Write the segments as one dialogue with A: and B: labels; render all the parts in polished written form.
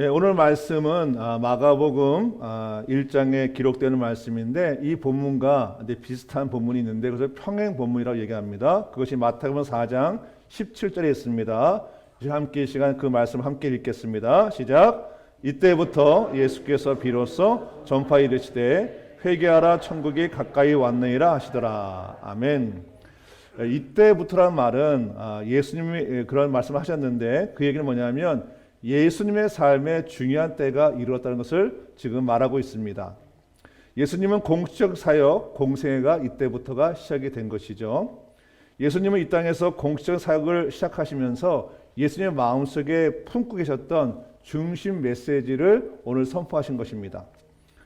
A: 예, 오늘 말씀은 마가복음 1장에 기록되는 말씀인데 이 본문과 비슷한 본문이 있는데 그래서 평행 본문이라고 얘기합니다. 그것이 마태복음 4장 17절에 있습니다. 함께 이 시간 그 말씀 함께 읽겠습니다. 시작. 이때부터 예수께서 비로소 전파에 이르시되 회개하라 천국이 가까이 왔느니라 하시더라. 아멘. 이때부터라는 말은 예수님이 그런 말씀을 하셨는데 그 얘기는 뭐냐면 예수님의 삶에 중요한 때가 이루어졌다는 것을 지금 말하고 있습니다. 예수님은 공적 사역, 공생애가 이때부터가 시작이 된 것이죠. 예수님은 이 땅에서 공적 사역을 시작하시면서 예수님의 마음속에 품고 계셨던 중심 메시지를 오늘 선포하신 것입니다.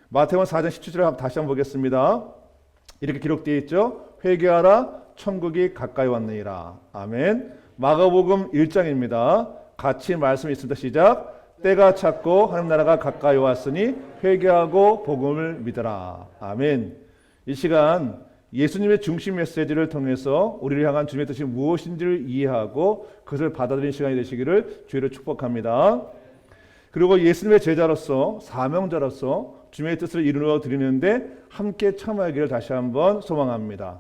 A: 마태복음 4장 17절을 다시 한번 보겠습니다. 이렇게 기록되어 있죠. 회개하라 천국이 가까이 왔느니라. 아멘. 마가복음 1장입니다. 같이 말씀이 있습니다. 시작. 때가 찼고 하나님 나라가 가까이 왔으니 회개하고 복음을 믿어라. 아멘. 이 시간 예수님의 중심 메시지를 통해서 우리를 향한 주님의 뜻이 무엇인지를 이해하고 그것을 받아들이는 시간이 되시기를 주의로 축복합니다. 그리고 예수님의 제자로서 사명자로서 주님의 뜻을 이루어 드리는데 함께 참여하기를 다시 한번 소망합니다.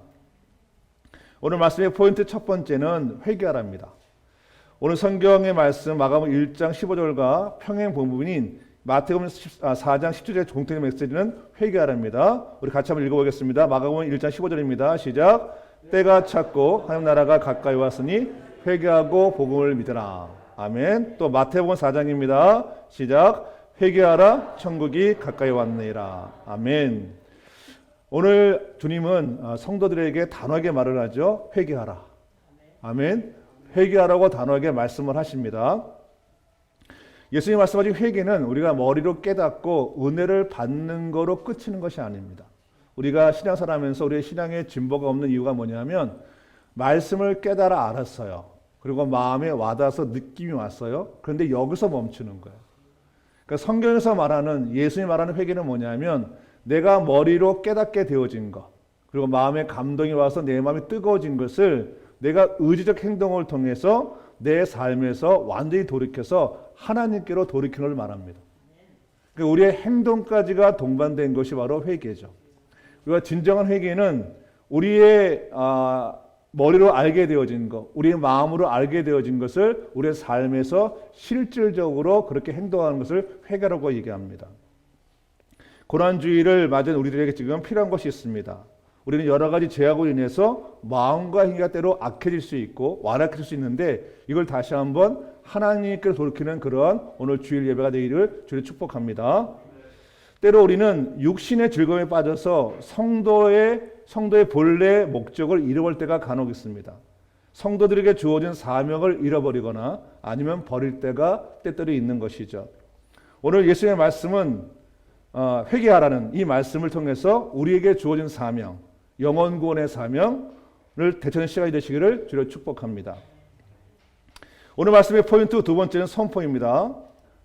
A: 오늘 말씀의 포인트 첫 번째는 회개하라입니다. 오늘 성경의 말씀 마가복음 1장 15절과 평행 본문인 마태복음 4장 10절의 공통의 메시지는 회개하라입니다. 우리 같이 한번 읽어보겠습니다. 마가복음 1장 15절입니다. 시작. 때가 찼고 하나님 나라가 가까이 왔으니 회개하고 복음을 믿으라. 아멘. 또 마태복음 4장입니다. 시작. 회개하라 천국이 가까이 왔느니라. 아멘. 오늘 주님은 성도들에게 단호하게 말을 하죠. 회개하라. 아멘. 회개하라고 단호하게 말씀을 하십니다. 예수님 말씀하신 회개는 우리가 머리로 깨닫고 은혜를 받는 거로 끝이는 것이 아닙니다. 우리가 신앙생활 하면서 우리의 신앙에 진보가 없는 이유가 뭐냐면 말씀을 깨달아 알았어요. 그리고 마음에 와닿아서 느낌이 왔어요. 그런데 여기서 멈추는 거예요. 그러니까 성경에서 말하는 예수님이 말하는 회개는 뭐냐면 내가 머리로 깨닫게 되어진 것 그리고 마음에 감동이 와서 내 마음이 뜨거워진 것을 내가 의지적 행동을 통해서 내 삶에서 완전히 돌이켜서 하나님께로 돌이키는 걸 말합니다. 그러니까 우리의 행동까지가 동반된 것이 바로 회개죠. 우리가 진정한 회개는 우리의 머리로 알게 되어진 것, 우리의 마음으로 알게 되어진 것을 우리의 삶에서 실질적으로 그렇게 행동하는 것을 회개라고 얘기합니다. 고난주의를 맞은 우리들에게 지금 필요한 것이 있습니다. 우리는 여러 가지 제약으로 인해서 마음과 힘이 때로 악해질 수 있고 완악해질 수 있는데 이걸 다시 한번 하나님께로 돌이키는 그런 오늘 주일 예배가 되기를 주를 축복합니다. 때로 우리는 육신의 즐거움에 빠져서 성도의 본래 목적을 잃어버릴 때가 간혹 있습니다. 성도들에게 주어진 사명을 잃어버리거나 아니면 버릴 때가 때때로 있는 것이죠. 오늘 예수의 말씀은 회개하라는 이 말씀을 통해서 우리에게 주어진 사명, 영원 구원의 사명을 되찾는 시간이 되시기를 주로 축복합니다. 오늘 말씀의 포인트 두 번째는 선포입니다.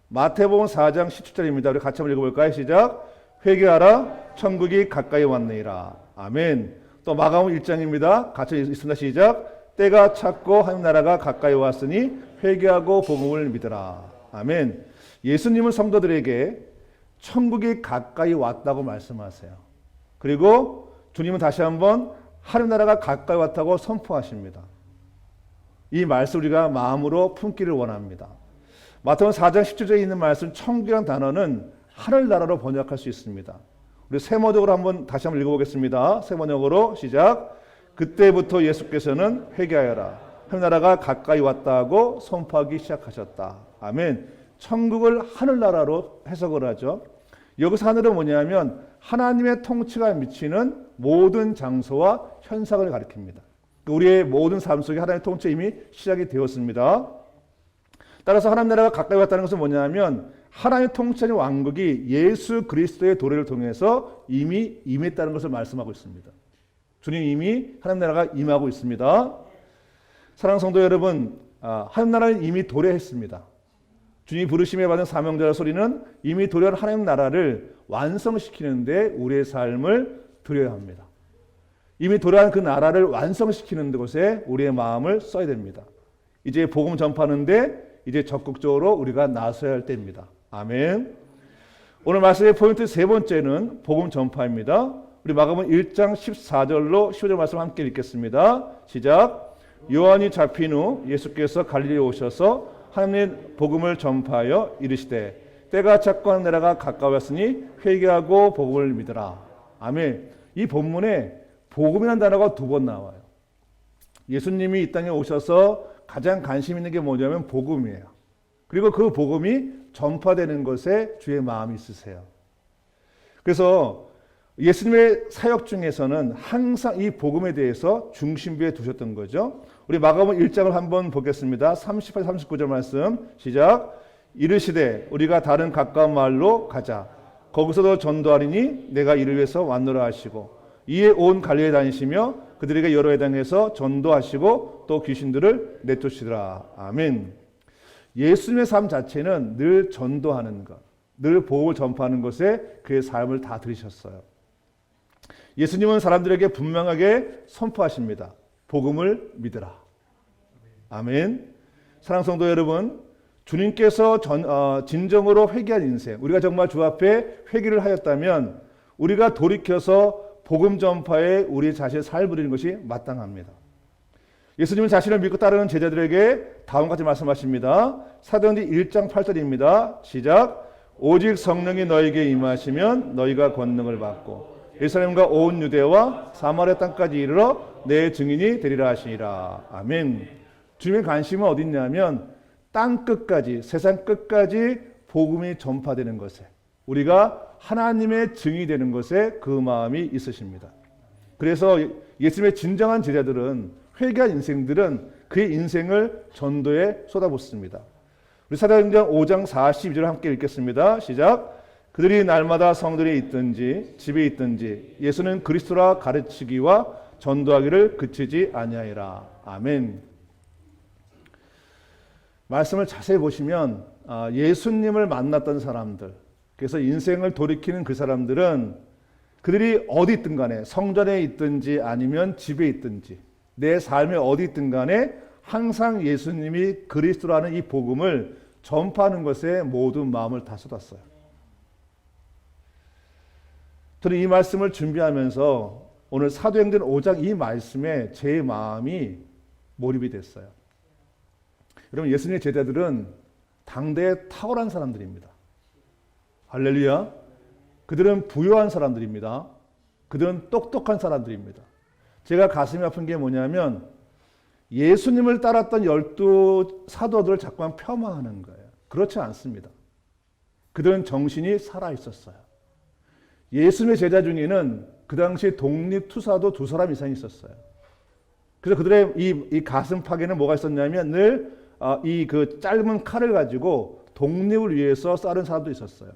A: 마태복음 4장 17절입니다. 우리 같이 한번 읽어볼까요? 시작. 회개하라 천국이 가까이 왔느니라. 아멘. 또 마가복음 1장입니다. 같이 있습니다. 시작. 때가 찼고 하나님 나라가 가까이 왔으니 회개하고 복음을 믿으라. 아멘. 예수님은 성도들에게 천국이 가까이 왔다고 말씀하세요. 그리고 주님은 다시 한번 하나님 나라가 가까이 왔다고 선포하십니다. 이 말씀 우리가 마음으로 품기를 원합니다. 마태복음 4장 17절에 있는 말씀 천국이라는 단어는 하늘나라로 번역할 수 있습니다. 우리 세번역으로 다시 한번 읽어보겠습니다. 세번역으로 시작. 그때부터 예수께서는 회개하여라 하늘나라가 가까이 왔다고 선포하기 시작하셨다. 아멘. 천국을 하늘나라로 해석을 하죠. 여기서 하늘은 뭐냐면 하나님의 통치가 미치는 모든 장소와 현상을 가리킵니다. 우리의 모든 삶 속에 하나님의 통치 이미 시작이 되었습니다. 따라서 하나님 나라가 가까이 왔다는 것은 뭐냐면 하나님의 통치하는 왕국이 예수 그리스도의 도래를 통해서 이미 임했다는 것을 말씀하고 있습니다. 주님 이미 하나님 나라가 임하고 있습니다. 사랑하는 성도 여러분, 하나님 나라는 이미 도래했습니다. 주님이 부르심에 받은 사명자의 소리는 이미 도래한 하나님 나라를 완성시키는데 우리의 삶을 드려야 합니다. 이미 도래한 그 나라를 완성시키는 곳에 우리의 마음을 써야 됩니다. 이제 복음 전파하는데 이제 적극적으로 우리가 나서야 할 때입니다. 아멘. 오늘 말씀의 포인트 세 번째는 복음 전파입니다. 우리 마가복음 1장 14절로 15절 말씀 함께 읽겠습니다. 시작. 요한이 잡힌 후 예수께서 갈릴리에 오셔서 하나님의 복음을 전파하여 이르시되 때가 찼고 나라가 가까웠으니 회개하고 복음을 믿으라. 아멘. 이 본문에 복음이라는 단어가 두 번 나와요. 예수님이 이 땅에 오셔서 가장 관심 있는 게 뭐냐면 복음이에요. 그리고 그 복음이 전파되는 것에 주의 마음이 있으세요. 그래서 예수님의 사역 중에서는 항상 이 복음에 대해서 중심부에 두셨던 거죠. 우리 마가복음 1장을 한번 보겠습니다. 38, 39절 말씀 시작. 이르시되 우리가 다른 가까운 마을로 가자. 거기서도 전도하리니 내가 이를 위해서 왔노라 하시고 이에 온 갈릴리에 다니시며 그들에게 여러 회당에서 전도하시고 또 귀신들을 내쫓으시더라. 아멘. 예수님의 삶 자체는 늘 전도하는 것, 늘 복음을 전파하는 것에 그의 삶을 다 들이셨어요. 예수님은 사람들에게 분명하게 선포하십니다. 복음을 믿으라. 아멘. 사랑하는 성도 여러분, 주님께서 진정으로 회개한 인생, 우리가 정말 주 앞에 회개를 하였다면 우리가 돌이켜서 복음 전파에 우리 자신의 삶을 드리는 것이 마땅합니다. 예수님은 자신을 믿고 따르는 제자들에게 다음과 같이 말씀하십니다. 사도행전 1장 8절입니다. 시작. 오직 성령이 너에게 임하시면 너희가 권능을 받고 예루살렘과 온 유대와 사마리아 땅까지 이르러 내 증인이 되리라 하시니라. 아멘. 주님의 관심은 어디 있냐면 땅 끝까지, 세상 끝까지 복음이 전파되는 것에, 우리가 하나님의 증인이 되는 것에 그 마음이 있으십니다. 그래서 예수님의 진정한 제자들은, 회개한 인생들은 그의 인생을 전도에 쏟아붓습니다. 우리 사도행전 5장 42절 함께 읽겠습니다. 시작. 그들이 날마다 성전에 있든지 집에 있든지 예수는 그리스도라 가르치기와 전도하기를 그치지 아니하리라. 아멘. 말씀을 자세히 보시면 예수님을 만났던 사람들, 그래서 인생을 돌이키는 그 사람들은 그들이 어디 있든 간에 성전에 있든지 아니면 집에 있든지 내 삶에 어디 있든 간에 항상 예수님이 그리스도라는 이 복음을 전파하는 것에 모든 마음을 다 쏟았어요. 저는 이 말씀을 준비하면서 오늘 사도행전 5장 이 말씀에 제 마음이 몰입이 됐어요. 여러분, 예수님의 제자들은 당대에 탁월한 사람들입니다. 할렐루야. 그들은 부유한 사람들입니다. 그들은 똑똑한 사람들입니다. 제가 가슴이 아픈 게 뭐냐면 예수님을 따랐던 12 사도들을 자꾸만 폄하하는 거예요. 그렇지 않습니다. 그들은 정신이 살아있었어요. 예수님의 제자 중에는 그 당시 독립투사도 2사람 이상 있었어요. 그래서 그들의 이 가슴팍에는 뭐가 있었냐면 늘 이 그 짧은 칼을 가지고 독립을 위해서 싸른 사람도 있었어요.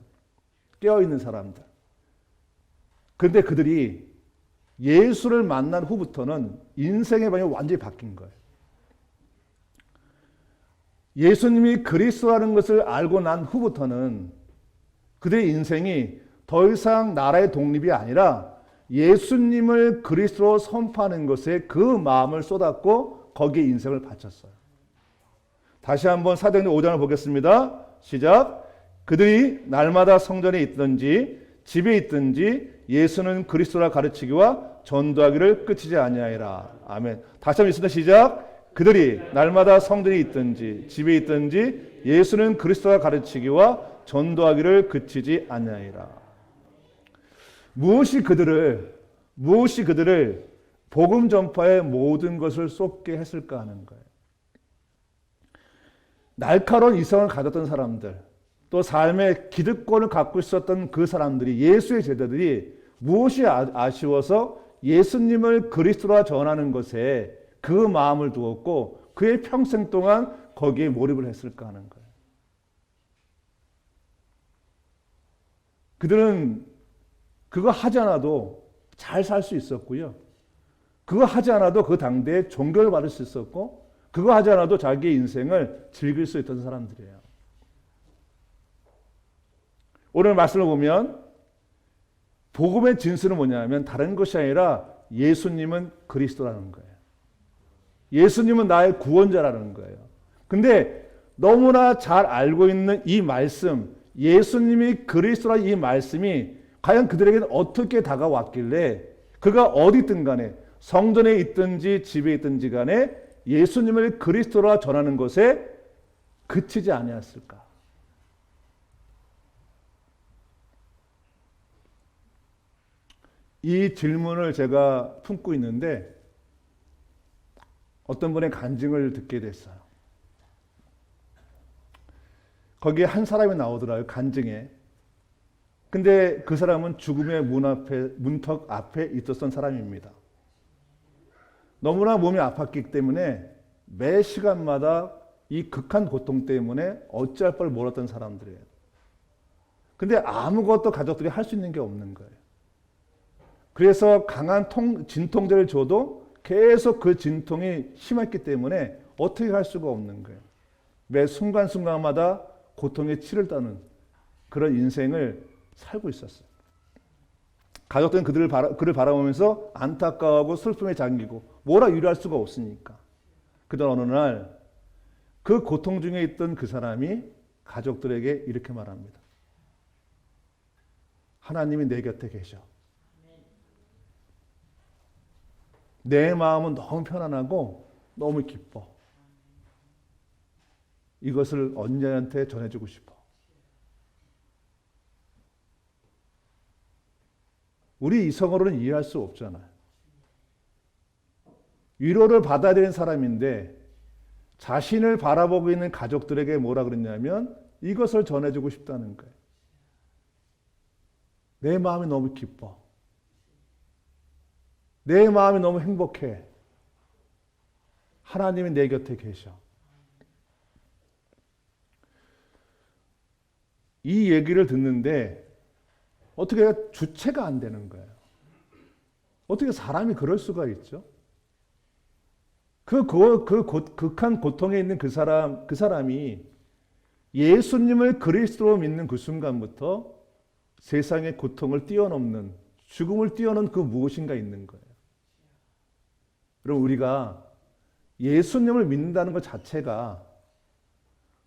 A: 깨어있는 사람들. 그런데 그들이 예수를 만난 후부터는 인생의 방향이 완전히 바뀐 거예요. 예수님이 그리스도라는 것을 알고 난 후부터는 그들의 인생이 더 이상 나라의 독립이 아니라 예수님을 그리스도로 선포하는 것에 그 마음을 쏟았고 거기에 인생을 바쳤어요. 다시 한번 사도행전 5장을 보겠습니다. 시작. 그들이 날마다 성전에 있든지 집에 있든지 예수는 그리스도라 가르치기와 전도하기를 끝이지 아니하리라. 아멘. 다시 한번 있습니다. 시작. 그들이 날마다 성전에 있든지 집에 있든지 예수는 그리스도라 가르치기와 전도하기를 그치지 아니하리라. 무엇이 그들을 복음 전파의 모든 것을 쏟게 했을까 하는 거예요. 날카로운 이성을 가졌던 사람들, 또 삶의 기득권을 갖고 있었던 그 사람들이, 예수의 제자들이 무엇이 아쉬워서 예수님을 그리스도라 전하는 것에 그 마음을 두었고 그의 평생 동안 거기에 몰입을 했을까 하는 거예요. 그들은 그거 하지 않아도 잘 살 수 있었고요. 그거 하지 않아도 그 당대에 존경을 받을 수 있었고, 그거 하지 않아도 자기의 인생을 즐길 수 있던 사람들이에요. 오늘 말씀을 보면 복음의 진수는 뭐냐면 다른 것이 아니라 예수님은 그리스도라는 거예요. 예수님은 나의 구원자라는 거예요. 근데 너무나 잘 알고 있는 이 말씀, 예수님이 그리스도라 이 말씀이 과연 그들에게는 어떻게 다가왔길래 그가 어디 있든 간에 성전에 있든지 집에 있든지 간에 예수님을 그리스도라 전하는 것에 그치지 아니었을까? 이 질문을 제가 품고 있는데 어떤 분의 간증을 듣게 됐어요. 거기에 한 사람이 나오더라고요. 간증에. 근데 그 사람은 죽음의 문턱 앞에 있었던 사람입니다. 너무나 몸이 아팠기 때문에 매 시간마다 이 극한 고통 때문에 어찌할 바를 몰랐던 사람들이에요. 근데 아무것도 가족들이 할 수 있는 게 없는 거예요. 그래서 강한 진통제를 줘도 계속 그 진통이 심했기 때문에 어떻게 할 수가 없는 거예요. 매 순간순간마다 고통에 치를 떠는 그런 인생을 살고 있었어요. 가족들은 그를 바라보면서 안타까워하고 슬픔에 잠기고 뭐라 위로할 수가 없으니까. 그러던 어느 날 그 고통 중에 있던 그 사람이 가족들에게 이렇게 말합니다. 하나님이 내 곁에 계셔. 내 마음은 너무 편안하고 너무 기뻐. 이것을 언니한테 전해주고 싶어. 우리 이성으로는 이해할 수 없잖아요. 위로를 받아야 되는 사람인데 자신을 바라보고 있는 가족들에게 뭐라 그랬냐면 이것을 전해주고 싶다는 거예요. 내 마음이 너무 기뻐. 내 마음이 너무 행복해. 하나님이 내 곁에 계셔. 이 얘기를 듣는데 어떻게 주체가 안 되는 거예요. 어떻게 사람이 그럴 수가 있죠? 극한 고통에 있는 그 사람이 예수님을 그리스도로 믿는 그 순간부터 세상의 고통을 뛰어넘는, 죽음을 뛰어넘는 그 무엇인가 있는 거예요. 그럼 우리가 예수님을 믿는다는 것 자체가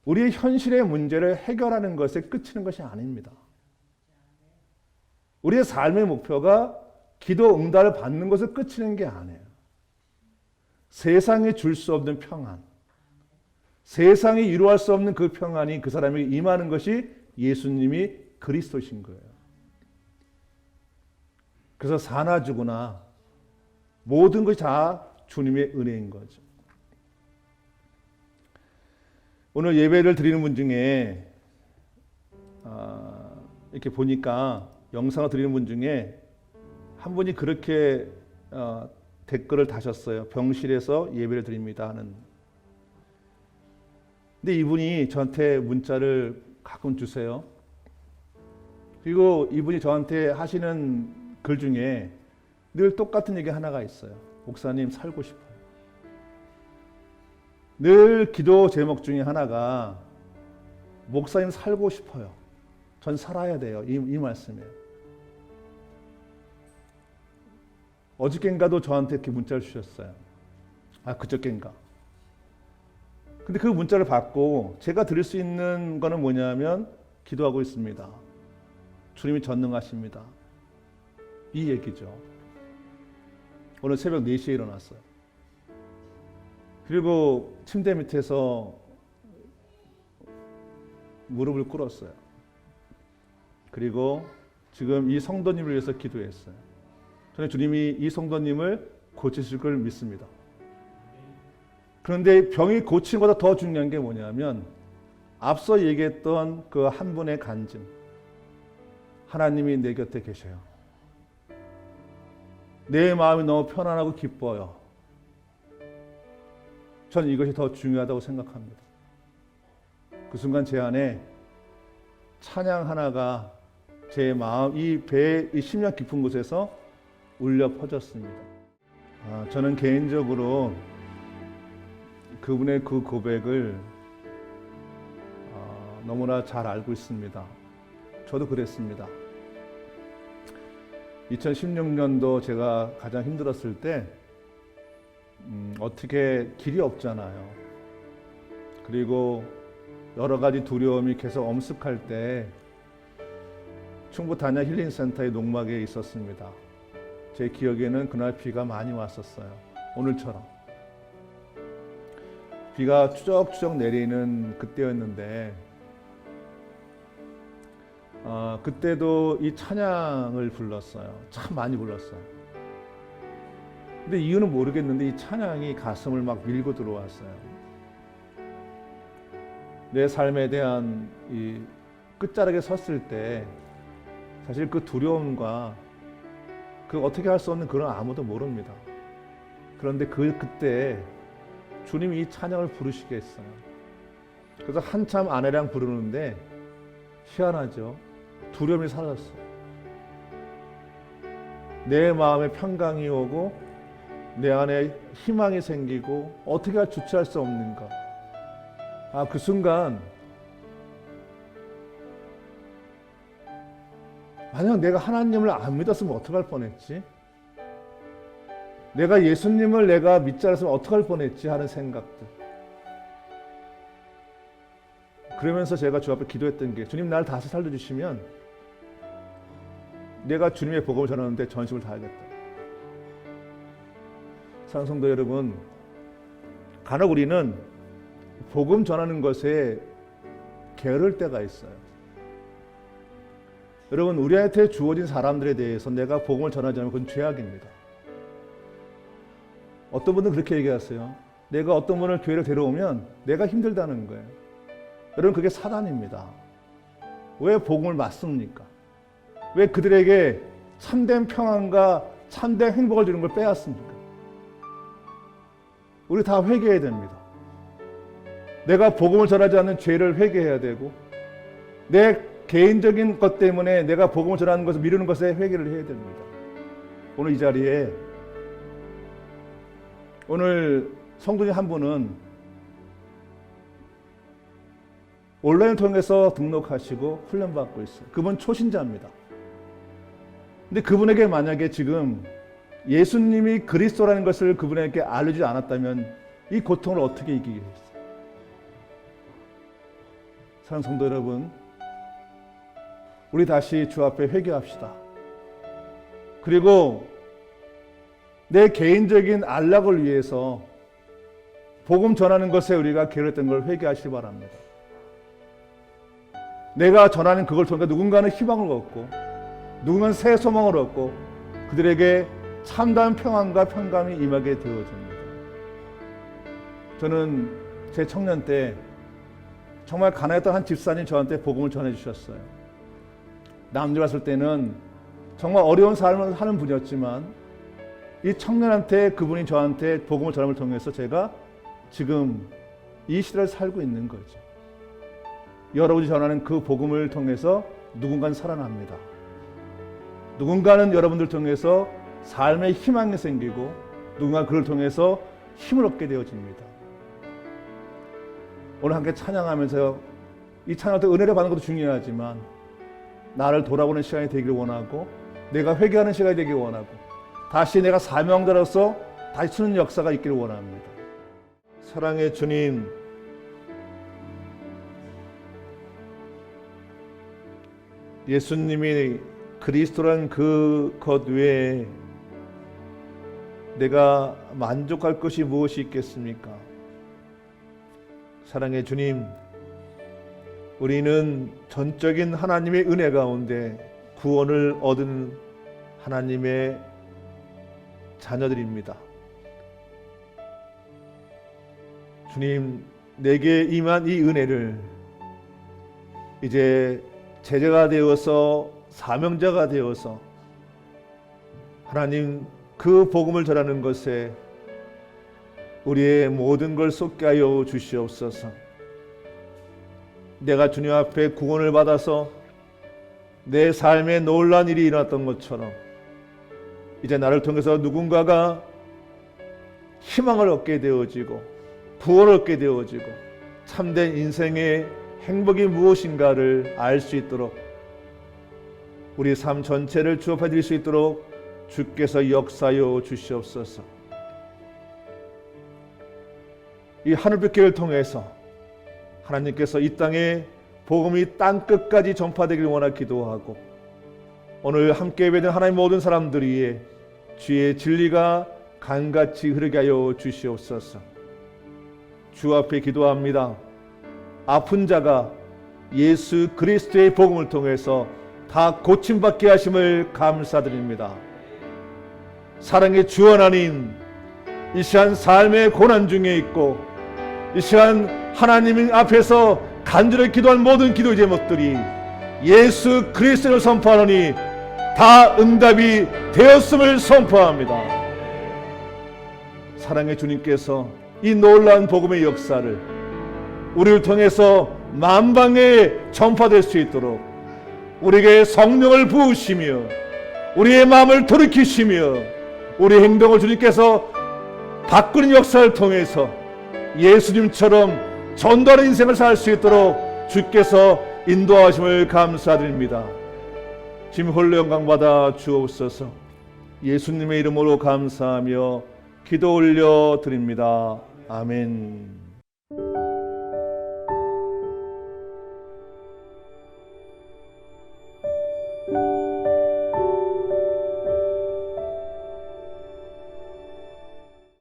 A: 우리의 현실의 문제를 해결하는 것에 그치는 것이 아닙니다. 우리의 삶의 목표가 기도 응답을 받는 것을 그치는 게 아니에요. 세상이 줄 수 없는 평안, 세상이 이루할 수 없는 그 평안이 그 사람에게 임하는 것이 예수님이 그리스도신 거예요. 그래서 사나 죽으나 모든 것이 다 주님의 은혜인 거죠. 오늘 예배를 드리는 분 중에 이렇게 보니까 영상을 드리는 분 중에 한 분이 그렇게 댓글을 다셨어요. 병실에서 예배를 드립니다 하는. 근데 이분이 저한테 문자를 가끔 주세요. 그리고 이분이 저한테 하시는 글 중에 늘 똑같은 얘기 하나가 있어요. 목사님 살고 싶어요. 늘 기도 제목 중에 하나가 목사님 살고 싶어요. 전 살아야 돼요. 이 말씀이에요. 어저께인가도 저한테 이렇게 문자를 주셨어요. 그저께인가. 근데 그 문자를 받고 제가 드릴 수 있는 거는 뭐냐면 기도하고 있습니다. 주님이 전능하십니다. 이 얘기죠. 오늘 새벽 4시에 일어났어요. 그리고 침대 밑에서 무릎을 꿇었어요. 그리고 지금 이 성도님을 위해서 기도했어요. 저는 주님이 이 성도님을 고치실 걸 믿습니다. 그런데 병이 고치는 것보다 더 중요한 게 뭐냐면 앞서 얘기했던 그 한 분의 간증. 하나님이 내 곁에 계셔요. 내 마음이 너무 편안하고 기뻐요. 저는 이것이 더 중요하다고 생각합니다. 그 순간 제 안에 찬양 하나가 제 마음, 이 배의 이 심령 깊은 곳에서 울려 퍼졌습니다. 저는 개인적으로 그분의 그 고백을 너무나 잘 알고 있습니다. 저도 그랬습니다. 2016년도 제가 가장 힘들었을 때 어떻게 길이 없잖아요. 그리고 여러 가지 두려움이 계속 엄습할 때 충북 단양 힐링센터의 농막에 있었습니다. 제 기억에는 그날 비가 많이 왔었어요. 오늘처럼. 비가 추적추적 내리는 그때였는데 그때도 이 찬양을 불렀어요. 참 많이 불렀어요. 근데 이유는 모르겠는데 이 찬양이 가슴을 막 밀고 들어왔어요. 내 삶에 대한 이 끝자락에 섰을 때 사실 그 두려움과 그 어떻게 할 수 없는 그런 아무도 모릅니다. 그런데 그때 주님이 이 찬양을 부르시게 했어요. 그래서 한참 아내랑 부르는데 희한하죠. 두려움이 사라졌어요. 내 마음에 평강이 오고 내 안에 희망이 생기고 어떻게 주체할 수 없는가. 그 순간 만약 내가 하나님을 안 믿었으면 어떡할 뻔했지? 내가 예수님을 내가 믿지 않았으면 어떡할 뻔했지 하는 생각들. 그러면서 제가 주 앞에 기도했던 게 주님 날 다시 살려주시면 내가 주님의 복음을 전하는데 전심을 다하겠다. 사랑하는 성도 여러분, 간혹 우리는 복음 전하는 것에 게으를 때가 있어요. 여러분, 우리한테 주어진 사람들에 대해서 내가 복음을 전하지 않으면 그건 죄악입니다. 어떤 분들은 그렇게 얘기하세요. 내가 어떤 분을 교회로 데려오면 내가 힘들다는 거예요. 여러분, 그게 사단입니다. 왜 복음을 맞습니까? 왜 그들에게 참된 평안과 참된 행복을 주는 걸 빼앗습니까? 우리 다 회개해야 됩니다. 내가 복음을 전하지 않는 죄를 회개해야 되고 내 개인적인 것 때문에 내가 복음을 전하는 것을 미루는 것에 회개를 해야 됩니다. 오늘 이 자리에 오늘 성도님 한 분은 온라인을 통해서 등록하시고 훈련받고 있어요. 그분 초신자입니다. 근데 그분에게 만약에 지금 예수님이 그리스도라는 것을 그분에게 알려주지 않았다면 이 고통을 어떻게 이기겠어요? 사랑하는 성도 여러분, 우리 다시 주 앞에 회개합시다. 그리고 내 개인적인 안락을 위해서 복음 전하는 것에 우리가 게을렀던 걸 회개하시기 바랍니다. 내가 전하는 그걸 통해 누군가는 희망을 얻고 누군가는 새 소망을 얻고 그들에게 참다운 평안과 평강이 임하게 되어집니다. 저는 제 청년 때 정말 가난했던 한 집사님 저한테 복음을 전해주셨어요. 남들 봤을 때는 정말 어려운 삶을 하는 분이었지만 이 청년한테 그분이 저한테 복음을 전함을 통해서 제가 지금 이 시대를 살고 있는 거죠. 여러분이 전하는 그 복음을 통해서 누군가는 살아납니다. 누군가는 여러분들 통해서 삶의 희망이 생기고 누군가 그걸 통해서 힘을 얻게 되어집니다. 오늘 함께 찬양하면서 이 찬양할 때 은혜를 받는 것도 중요하지만 나를 돌아보는 시간이 되기를 원하고 내가 회개하는 시간이 되기를 원하고 다시 내가 사명자로서 다시 쓰는 역사가 있기를 원합니다. 사랑의 주님, 예수님이 그리스도란 그 것 외에 내가 만족할 것이 무엇이 있겠습니까? 사랑의 주님, 우리는 전적인 하나님의 은혜 가운데 구원을 얻은 하나님의 자녀들입니다. 주님, 내게 임한 이 은혜를 이제 제자가 되어서 사명자가 되어서 하나님 그 복음을 전하는 것에 우리의 모든 걸 쏟게 하여 주시옵소서. 내가 주님 앞에 구원을 받아서 내 삶에 놀라운 일이 일어났던 것처럼 이제 나를 통해서 누군가가 희망을 얻게 되어지고 구원을 얻게 되어지고 참된 인생의 행복이 무엇인가를 알 수 있도록 우리 삶 전체를 주 앞에 드릴 수 있도록 주께서 역사하여 주시옵소서. 이 하늘빛 교회를 통해서 하나님께서 이 땅에 복음이 땅 끝까지 전파되길 원하 기도하고, 오늘 함께 예배된 하나님 모든 사람들 위해 주의 진리가 강같이 흐르게 하여 주시옵소서. 주 앞에 기도합니다. 아픈 자가 예수 그리스도의 복음을 통해서 다 고침받게 하심을 감사드립니다. 사랑의 주 하나님, 이 시간 삶의 고난 중에 있고 이 시간 하나님 앞에서 간절히 기도한 모든 기도 제목들이 예수 그리스도를 선포하노니 다 응답이 되었음을 선포합니다. 사랑의 주님께서 이 놀라운 복음의 역사를 우리를 통해서 만방에 전파될 수 있도록 우리에게 성령을 부으시며 우리의 마음을 돌이키시며 우리 행동을 주님께서 바꾸는 역사를 통해서 예수님처럼 전도하는 인생을 살 수 있도록 주께서 인도하심을 감사드립니다. 지금 홀로 영광 받아 주옵소서. 예수님의 이름으로 감사하며 기도 올려 드립니다. 아멘.